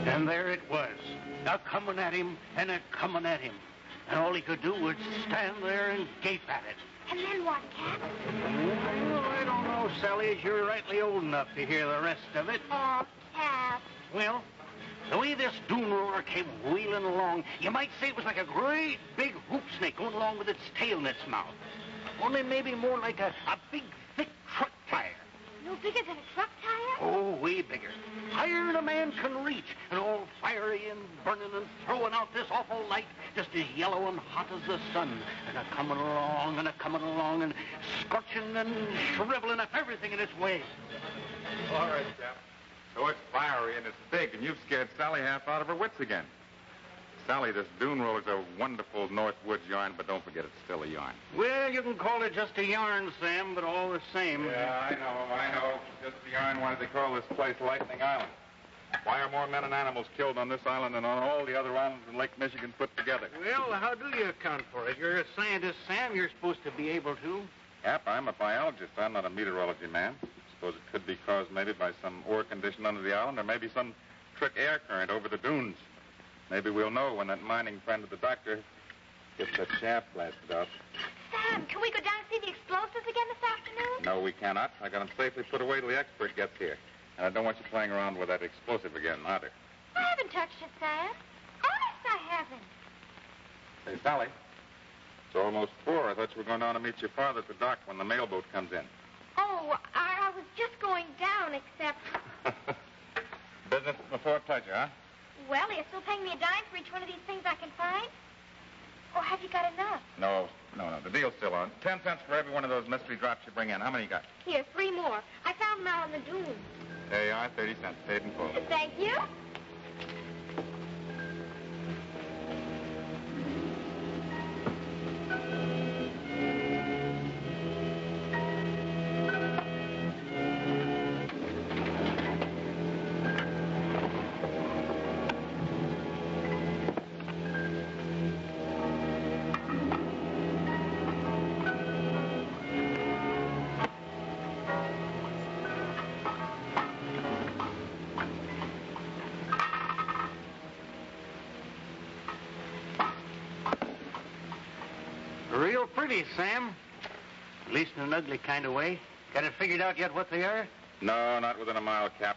And there it was, a-coming at him and a-coming at him. And all he could do was stand there and gape at it. And then what, Cap? Well, I don't know, Sally, as you're rightly old enough to hear the rest of it. Oh, Cap. Well, the way this dune roller came wheeling along, you might say it was like a great big hoop snake going along with its tail in its mouth. Only maybe more like a big, thick truck tire. No bigger than a truck tire? Oh, way bigger. Higher than a man can reach, and all fiery and burning and throwing out this awful light, just as yellow and hot as the sun, and a-coming along and a-coming along and scorching and shriveling up everything in its way. All right, Cap. So it's fiery and it's big, and you've scared Sally half out of her wits again. Sally, this dune roller's a wonderful North Woods yarn, but don't forget it's still a yarn. Well, you can call it just a yarn, Sam, but all the same. Yeah, I know. Just a yarn. Why do they call this place Lightning Island? Why are more men and animals killed on this island than on all the other islands in Lake Michigan put together? Well, how do you account for it? You're a scientist, Sam. You're supposed to be able to. Cap, I'm a biologist. I'm not a meteorology man. Suppose it could be caused maybe by some ore condition under the island or maybe some trick air current over the dunes. Maybe we'll know when that mining friend of the doctor gets that shaft blasted out. Sam, can we go down and see the explosives again this afternoon? No, we cannot. I got them safely put away till the expert gets here. And I don't want you playing around with that explosive again, either. I haven't touched it, Sam. Honest, I haven't. Say, Sally, it's almost 4. I thought you were going down to meet your father at the dock when the mailboat comes in. Oh, I was just going down, except... Business before pleasure, huh? Well, are you still paying me a dime for each one of these things I can find? Or have you got enough? No. The deal's still on. 10 cents for every one of those mystery drops you bring in. How many you got? Here, 3 more. I found them out on the dunes. There you are, 30 cents. Paid in full. Thank you. Real pretty, Sam. At least in an ugly kind of way. Got it figured out yet what they are? No, not within a mile, Cap.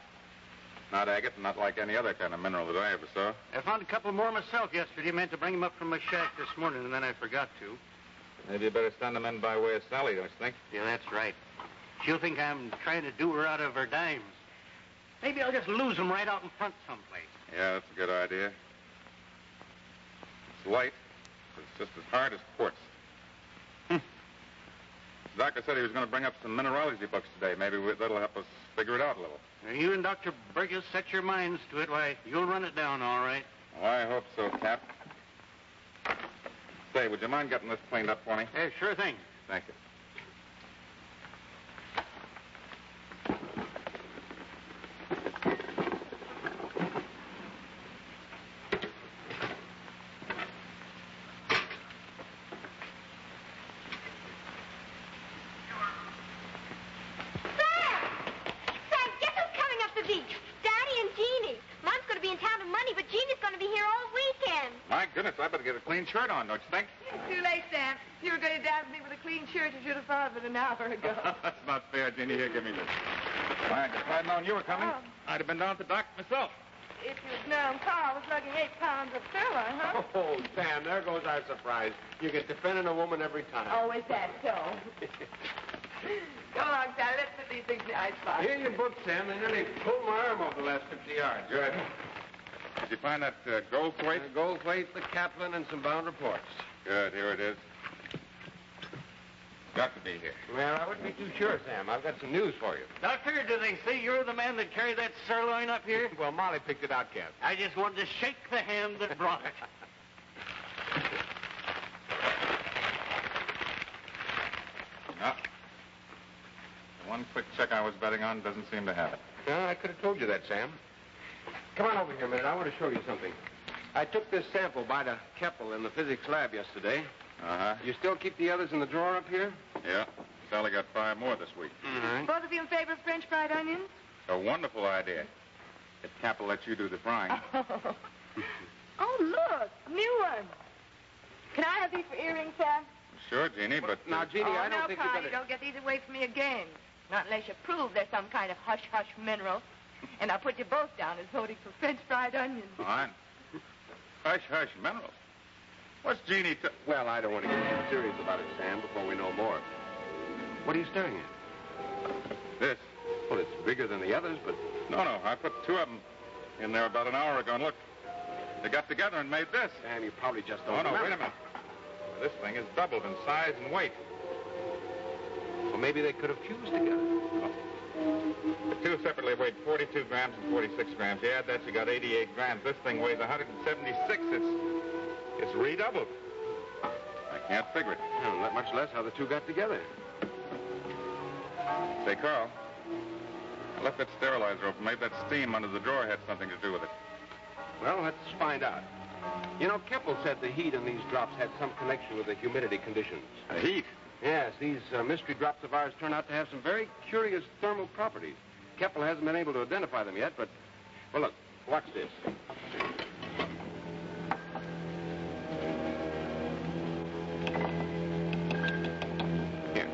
Not agate, and not like any other kind of mineral that I ever saw. I found a couple more myself yesterday. Meant to bring them up from my shack this morning, and then I forgot to. Maybe you better send them in by way of Sally, don't you think? Yeah, that's right. She'll think I'm trying to do her out of her dimes. Maybe I'll just lose them right out in front someplace. Yeah, that's a good idea. It's light, but it's just as hard as quartz. The doctor said he was going to bring up some mineralogy books today. Maybe that'll help us figure it out a little. Now, you and Dr. Burgess set your minds to it. Why, you'll run it down, all right. Well, I hope so, Cap. Say, would you mind getting this cleaned up for me? Hey, sure thing. Thank you. I better get a clean shirt on, don't you think? It's too late, Sam. If you were going to dance me with a clean shirt, you should have thought of it an hour ago. That's not fair, Jeannie. Here, give me this. Why, if I'd known you were coming, I'd have been down at the dock myself. If you'd known Carl was lugging 8 pounds of filler, huh? Oh, Sam, there goes our surprise. You get defending a woman every time. Oh, is that so? Go along, Sally. Let's put these things in the icebox. Here you book, Sam. They nearly pulled my arm off the last 50 yards. Good. Did you find that Goldthwait? Goldthwait, the Kaplan, and some bound reports. Good. Here it is. got to be here. Well, I wouldn't be too sure, Sam. I've got some news for you. Doctor, do they say you're the man that carried that sirloin up here? Well, Molly picked it out, Cap. I just wanted to shake the hand that brought it. No. The one quick check I was betting on doesn't seem to have it. No, I could have told you that, Sam. Come on over here a minute. I want to show you something. I took this sample by to Keppel in the physics lab yesterday. Uh-huh. You still keep the others in the drawer up here? Yeah. Sally got 5 more this week. All right. Both of you in favor of French fried onions? A wonderful idea. If Cap will let you do the frying. Oh, look, a new one. Can I have these for earrings, Sam? Sure, Jeannie, but... Now, Jeannie, I don't think you Connie, better... don't get these away from me again. Not unless you prove there's some kind of hush-hush mineral. And I'll put you both down as voting for French fried onions. Fine. Hush, minerals. What's Jeannie Well, I don't want to get too serious about it, Sam, before we know more. What are you staring at? This? Well, it's bigger than the others, but... No, I put 2 of them in there about an hour ago, and look, they got together and made this. Sam, you probably just don't Oh, no, remember. wait a minute. This thing is doubled in size and weight. Well, maybe they could have fused together. The 2 separately weighed 42 grams and 46 grams. You add that, you got 88 grams. This thing weighs 176. It's redoubled. I can't figure it. Well, not much less how the 2 got together. Say, Carl, I left that sterilizer open. Maybe that steam under the drawer had something to do with it. Well, let's find out. You know, Keppel said the heat in these drops had some connection with the humidity conditions. The heat? Yes, these mystery drops of ours turn out to have some very curious thermal properties. Keppel hasn't been able to identify them yet, but... Well, look, watch this. Here.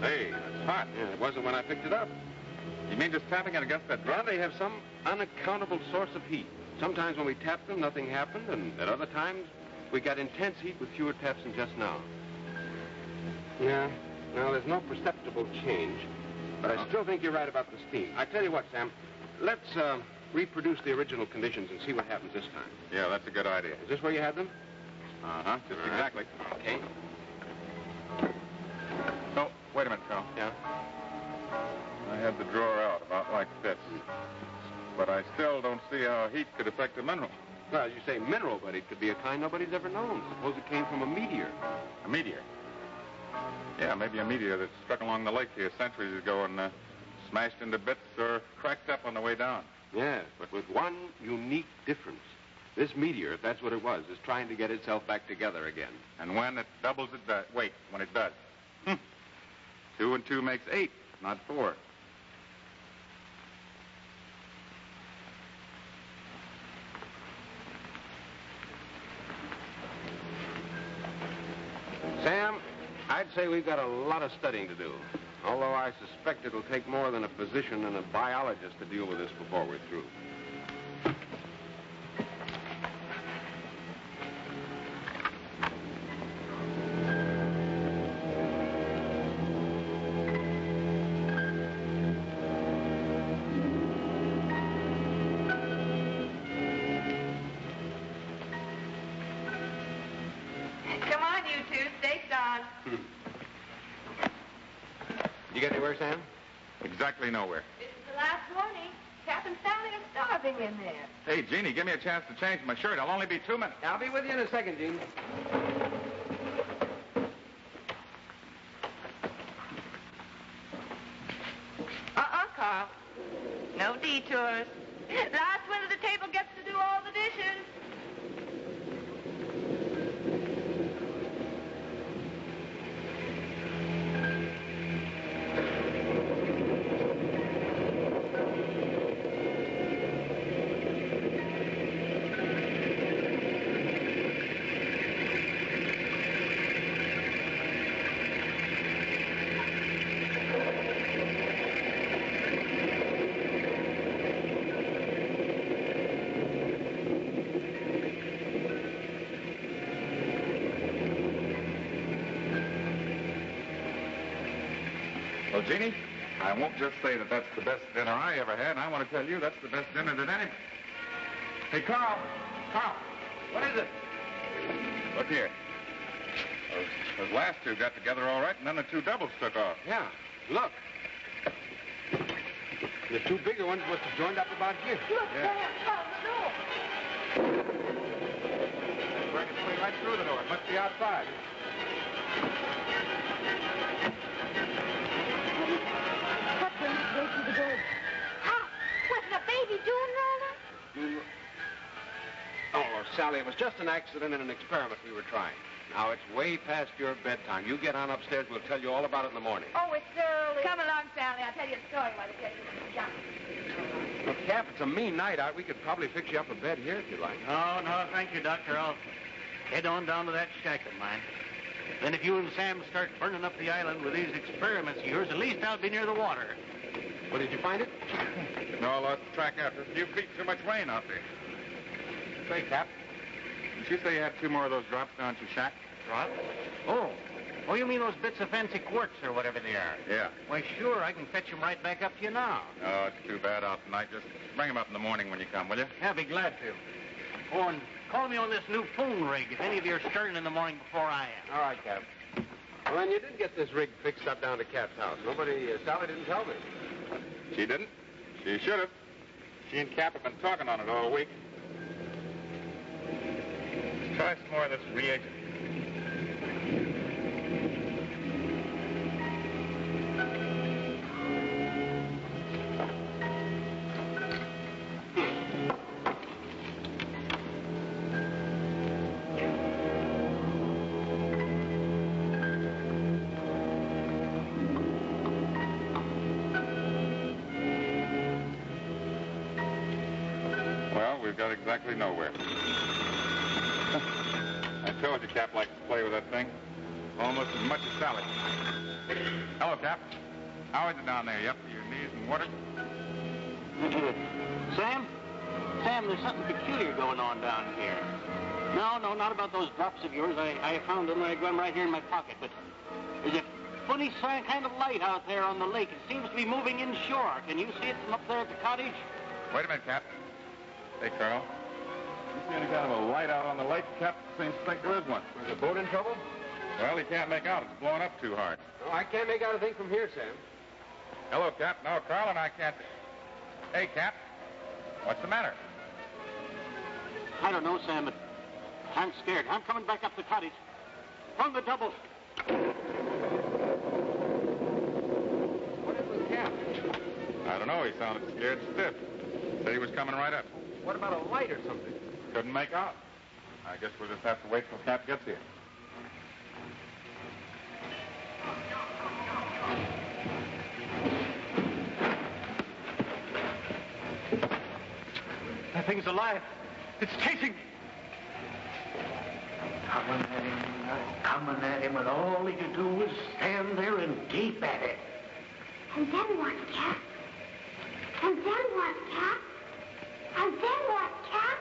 Hey, it's hot. Yeah, it wasn't when I picked it up. You mean just tapping it against that Yeah, drop? they have some unaccountable source of heat. Sometimes when we tapped them, nothing happened, and at other times, we got intense heat with fewer taps than just now. Yeah, no, there's no perceptible change, but I still think you're right about the steam. I tell you what, Sam, let's reproduce the original conditions and see what happens this time. Yeah, that's a good idea. Is this where you had them? Uh-huh, just All right. exactly. Okay. No, wait a minute, Carl. Yeah. I had the drawer out about like this. But I still don't see how heat could affect the mineral. Well, you say mineral, but it could be a kind nobody's ever known. Suppose it came from a meteor. A meteor? Yeah, maybe a meteor that struck along the lake here centuries ago and smashed into bits or cracked up on the way down. Yes, but with one unique difference. This meteor, if that's what it was, is trying to get itself back together again. And when it doubles, it does. Wait, when it does. 2 and 2 makes 8, not 4. Sam, I'd say we've got a lot of studying to do. Although I suspect it'll take more than a physician and a biologist to deal with this before we're through. Come on, you two. Steak's on. You get anywhere, Sam? Exactly nowhere. This is the last warning. Cap and Sally are starving in there. Hey, Jeannie, give me a chance to change my shirt. I'll only be 2 minutes. I'll be with you in a second, Gene. Carl. No detours. Last one at the table gets to do all the dishes. Well, Jeannie, I won't just say that that's the best dinner I ever had. I want to tell you that's the best dinner that any... Hey, Carl! Carl! What is it? Look here. Those last two got together all right, and then the two doubles took off. Yeah, look. The two bigger ones must have joined up about here. Look, Yeah. Sam, close the door. Break its way right through the door. It must be outside. What brings it way through the door? How? Was it a baby dune roller? Oh, Sally, it was just an accident and an experiment we were trying. Now, it's way past your bedtime. You get on upstairs. We'll tell you all about it in the morning. Oh, it's early. Come along, Sally. I'll tell you a story while the kid is jump. Look, Cap, it's a mean night out. We could probably fix you up a bed here if you like. No, no, thank you, Doctor. I'll head on down to that shack of mine. Then if you and Sam start burning up the island with these experiments of yours, at least I'll be near the water. Well, did you find it? No, I lost track after a few feet. Too much rain out there. Say, Cap, did you say you had two more of those drops down at your shack? What? Oh, you mean those bits of fancy quartz or whatever they are? Yeah. Why, sure, I can fetch them right back up to you now. Oh, it's too bad out tonight. Just bring them up in the morning when you come, will you? Yeah, I'll be glad to. Oh, and call me on this new phone rig if any of you are starting in the morning before I am. All right, Cap. Well, then you did get this rig fixed up down to Cap's house. Sally didn't tell me. She didn't? She should have. She and Cap have been talking on it all week. Let's try some more of this reagent. Well, we've got exactly nowhere. I told you Cap likes to play with that thing. Almost as much as Sally. Hello, Cap. How is it down there? You up to your knees in water? Sam? Sam, there's something peculiar going on down here. No, not about those drops of yours. I found them. I got them right here in my pocket. But there's a funny kind of light out there on the lake. It seems to be moving inshore. Can you see it from up there at the cottage? Wait a minute, Cap. Hey, Colonel. You see any kind of a light out on the lake? Cap seems to think there is one. Is the boat in trouble? Well, he can't make out. It's blowing up too hard. No, I can't make out a thing from here, Sam. Hello, Cap. No, Carl and I can't. Hey, Cap. What's the matter? I don't know, Sam, but I'm scared. I'm coming back up the cottage. Run the double. What is with Cap? I don't know. He sounded scared stiff. Said he was coming right up. What about a light or something? Couldn't make out. I guess we'll just have to wait till Cap gets here. That thing's alive. It's chasing. Coming at him, and all he can do is stand there and gape at it. And then what, Cap? And then what, Cap? And then what, Cap?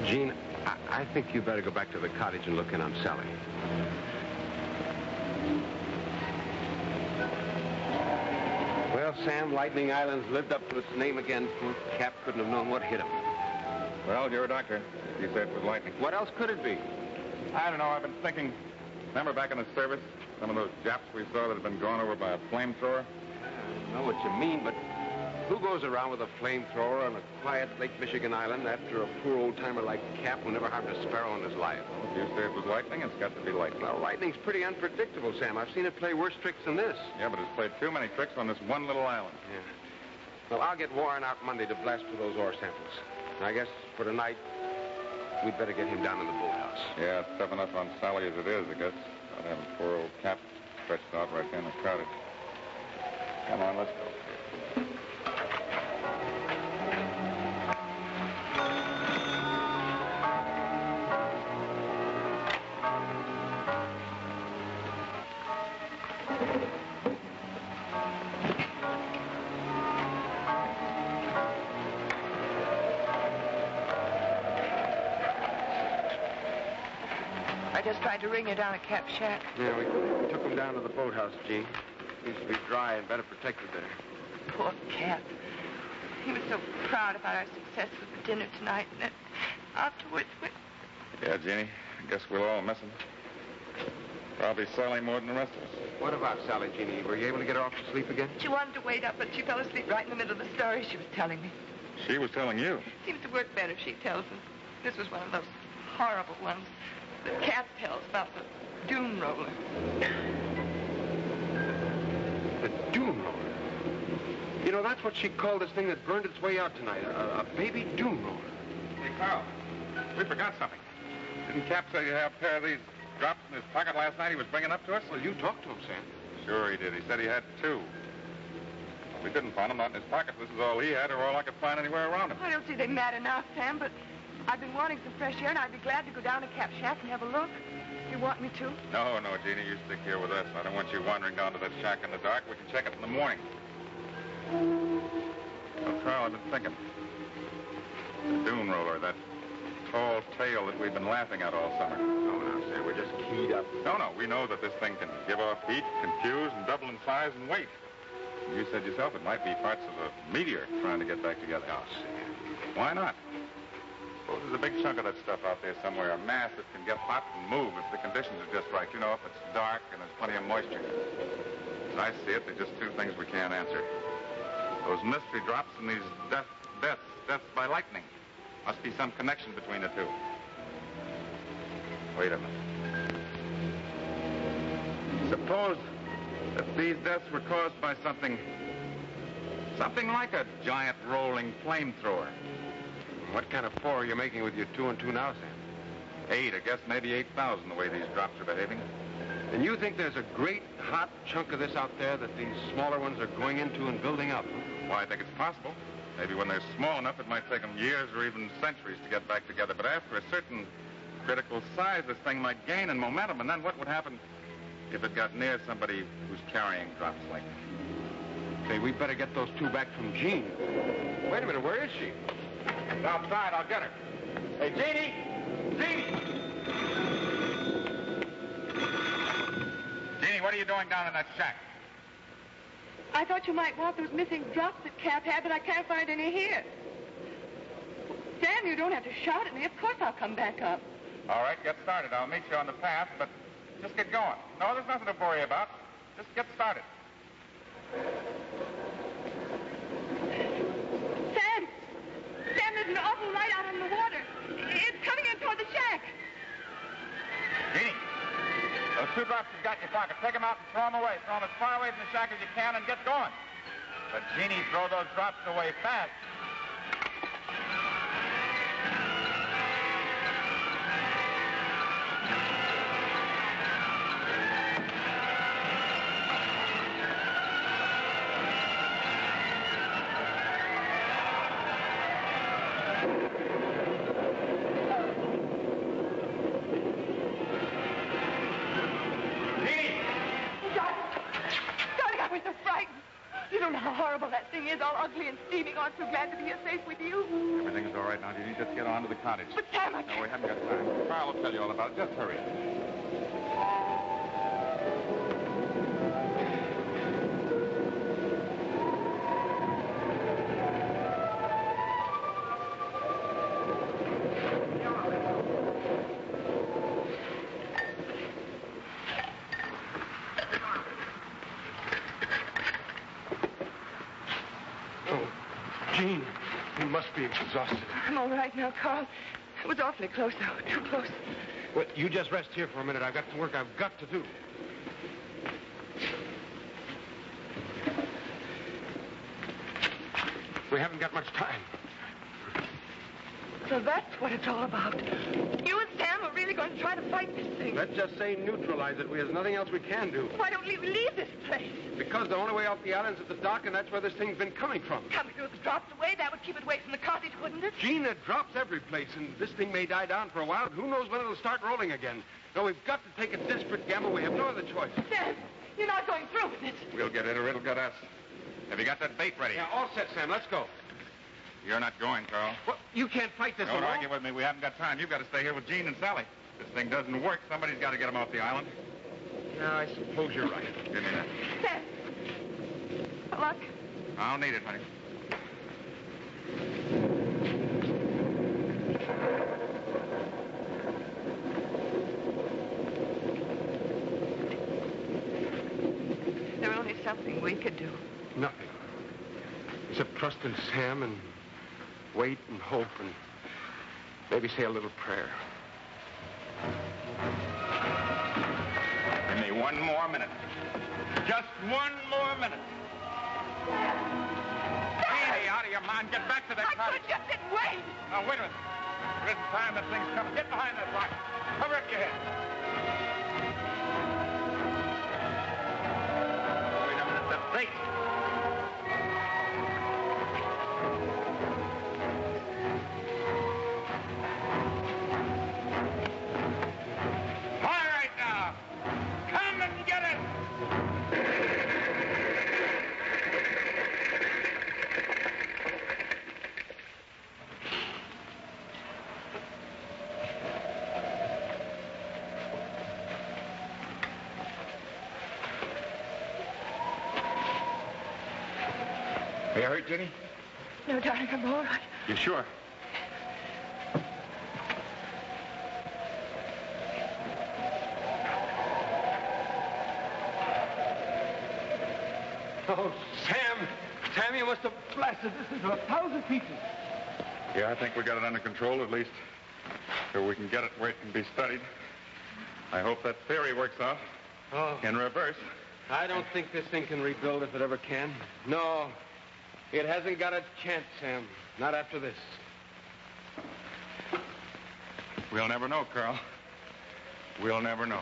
Gene, I think you better go back to the cottage and look in on Sally. Well, Sam, Lightning Island's lived up to its name again. Poor Cap couldn't have known what hit him. Well, you're a doctor. You said it was lightning. What else could it be? I don't know. I've been thinking. Remember back in the service, some of those Japs we saw that had been gone over by a flamethrower? I know what you mean, but who goes around with a flamethrower on a quiet Lake Michigan island after a poor old-timer like Cap who never harmed a sparrow in his life? Well, if you say it was lightning, it's got to be lightning. Well, lightning's pretty unpredictable, Sam. I've seen it play worse tricks than this. Yeah, but it's played too many tricks on this one little island. Yeah. Well, I'll get Warren out Monday to blast for those ore samples. I guess for tonight, we'd better get him down in the boathouse. Yeah, it's tough enough on Sally as it is, I guess. Not having poor old Cap stretched out right there in the cottage. Come on, let's go. I just tried to ring her down at Cap Shack. Yeah, we took him down to the boathouse, Gene. Seems to be dry and better protected there. Poor Cap. He was so proud about our success with the dinner tonight, and then afterwards, Yeah, Jeannie. I guess we'll all miss him. Probably Sally more than the rest of us. What about Sally, Jeannie? Were you able to get her off to sleep again? she wanted to wait up, but she fell asleep right in the middle of the story she was telling me. She was telling you. Seems to work better, she tells them. This was one of those horrible ones that Cap tells about the dune roller. The dune roller? You know, that's what she called this thing that burned its way out tonight, a baby dune roller. Hey, Carl, we forgot something. Didn't Cap say you have a pair of these drops in his pocket last night he was bringing up to us? Well, you talked to him, Sam. Sure he did. He said he had 2. We couldn't find them, not in his pocket. This is all he had or all I could find anywhere around him. I don't see they matter now, Sam, but I've been wanting some fresh air, and I'd be glad to go down to Cap Shack and have a look. You want me to? No, Jeannie, you stick here with us. I don't want you wandering down to that shack in the dark. We can check it in the morning. Well, Carl, I've been thinking. The dune roller, that tall tale that we've been laughing at all summer. Oh, now, Sam, we're just keyed up. No, we know that this thing can give off heat, confuse, and double in size and weight. You said yourself it might be parts of a meteor trying to get back together. Oh, Sam. Why not? Suppose there's a big chunk of that stuff out there somewhere, a mass that can get hot and move if the conditions are just right. You know, if it's dark and there's plenty of moisture. As I see it, there's just 2 things we can't answer. Those mystery drops and these deaths by lightning. Must be some connection between the 2. Wait a minute. Suppose that these deaths were caused by something like a giant rolling flamethrower. What kind of 4 are you making with your 2 and 2 now, Sam? 8, I guess maybe 8,000 the way these drops are behaving. And you think there's a great hot chunk of this out there that these smaller ones are going into and building up? Huh? Well, I think it's possible. Maybe when they're small enough, it might take them years or even centuries to get back together. But after a certain critical size, this thing might gain in momentum. And then what would happen if it got near somebody who's carrying drops like this? Say, we better get those 2 back from Jean. Wait a minute, where is she? She's outside. I'll get her. Hey, Jeannie! Jeannie! Jeannie, what are you doing down in that shack? I thought you might want those missing drops that Cap had, but I can't find any here. Sam, you don't have to shout at me. Of course I'll come back up. All right, get started. I'll meet you on the path, but just get going. No, there's nothing to worry about. Just get started. Sam, there's an awful light out on the water. It's coming in toward the shack. Jeannie, those 2 drops you've got in your pocket, take them out and throw them away. Throw them as far away from the shack as you can and get going. But, Jeannie, throw those drops away fast. That thing is all ugly and steaming. I'm so glad to be here safe with you. Everything's all right now, Jeannie. Just get on to the cottage. But Sam, I No, can't. we haven't got time. Carl will tell you all about it. Just hurry. Jean, you must be exhausted. I'm all right now, Carl. It was awfully close, though. Too close. Well, you just rest here for a minute. I've got some work I've got to do. We haven't got much time. So that's what it's all about. You and Sam are really going to try to fight this thing. Let's just say neutralize it. There's nothing else we can do. Why don't we leave this place? Because the only way off the island's at the dock, and that's where this thing's been coming from. Coming through the drops away, that would keep it away from the cottage, wouldn't it? Gene, it drops every place, and this thing may die down for a while. Who knows when it'll start rolling again? No, we've got to take a desperate gamble. We have no other choice. Sam, you're not going through with it. We'll get it or it'll get us. Have you got that bait ready? Yeah, all set, Sam. Let's go. You're not going, Carl. Well, you can't fight this Don't alone. argue with me. We haven't got time. You've got to stay here with Gene and Sally. This thing doesn't work. Somebody's got to get them off the island. Yeah, I suppose you're right. Give me that. Sam. Look. I don't need it, honey. There's only something we could do. Nothing. Except trust in Sam and wait and hope and maybe say a little prayer. Give me one more minute. Just one more minute. Hey, out of your mind. Get back to that I cottage. could just sit and wait. Now, wait a minute. There isn't time. That thing's coming. Get behind that rock. Cover up your head. Wait a minute. The bait. All right, now. Come and get it. Are you hurt, Jenny? No, darling, I'm all right. You sure? Oh, Sam! Sam, you must have blasted this into 1,000 pieces. Yeah, I think we got it under control, at least till we can get it where it can be studied. I hope that theory works out Oh, in reverse. I don't think this thing can rebuild if it ever can. No, it hasn't got a chance, Sam. Not after this. We'll never know, Carl. We'll never know.